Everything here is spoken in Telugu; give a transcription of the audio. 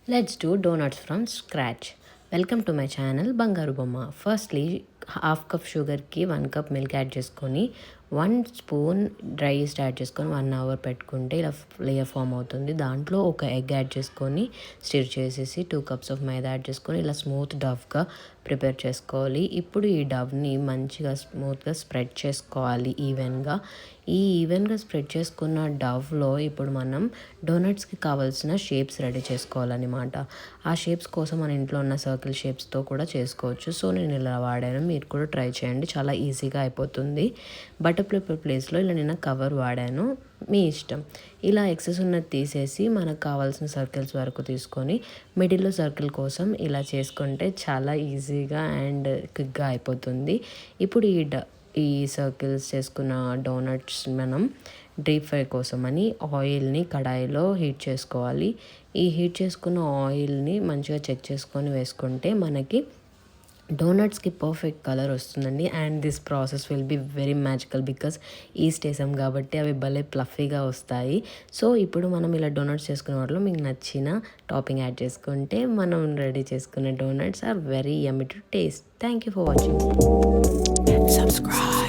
Let's do donuts from scratch. Welcome to my channel Bangaru Bomma. Firstly, half cup షుగర్కి 1 కప్ మిల్క్ యాడ్ చేసుకొని 1 స్పూన్ డ్రై ఈస్ట్ యాడ్ చేసుకొని 1 అవర్ పెట్టుకుంటే ఇలా లేయర్ ఫామ్ అవుతుంది. దాంట్లో ఒక ఎగ్ యాడ్ చేసుకొని స్టిర్ చేసేసి 2 కప్స్ ఆఫ్ మైదా యాడ్ చేసుకొని ఇలా స్మూత్ డవ్గా ప్రిపేర్ చేసుకోవాలి. ఇప్పుడు ఈ డవ్ని మంచిగా స్మూత్గా స్ప్రెడ్ చేసుకోవాలి ఈవెన్గా. ఈ ఈవెన్గా స్ప్రెడ్ చేసుకున్న డవ్లో ఇప్పుడు మనం డోనట్స్కి కావాల్సిన షేప్స్ రెడీ చేసుకోవాలన్నమాట. ఆ షేప్స్ కోసం మన ఇంట్లో ఉన్న సర్కిల్ షేప్స్తో కూడా చేసుకోవచ్చు. సో నేను ఇలా వాడాను, మీరు కూడా ట్రై చేయండి, చాలా ఈజీగా అయిపోతుంది. బటర్ పేపర్ ప్లేస్లో ఇలా నేను కవర్ వాడాను, మీ ఇష్టం. ఇలా ఎక్సెస్ ఉన్నది తీసేసి మనకు కావాల్సిన సర్కిల్స్ వరకు తీసుకొని మిడిల్లో సర్కిల్ కోసం ఇలా చేసుకుంటే చాలా ఈజీగా అండ్ క్విక్గా అయిపోతుంది. ఇప్పుడు ఈ సర్కిల్స్ చేసుకున్న డోనట్స్ మనం డీప్ ఫ్రై కోసమని ఆయిల్ని కడాయిలో హీట్ చేసుకోవాలి. ఈ హీట్ చేసుకున్న ఆయిల్ని మంచిగా చెక్ చేసుకొని వేసుకుంటే మనకి డోనట్స్కి పర్ఫెక్ట్ కలర్ వస్తుందండి. And this process will be very magical because east వేసాం కాబట్టి అవి భలే ప్లఫీగా వస్తాయి. సో ఇప్పుడు మనం ఇలా డోనట్స్ చేసుకునే వాటిలో మీకు నచ్చిన టాపింగ్ యాడ్ చేసుకుంటే మనం రెడీ చేసుకునే donuts are very yummy to taste. Thank you for watching. Subscribe.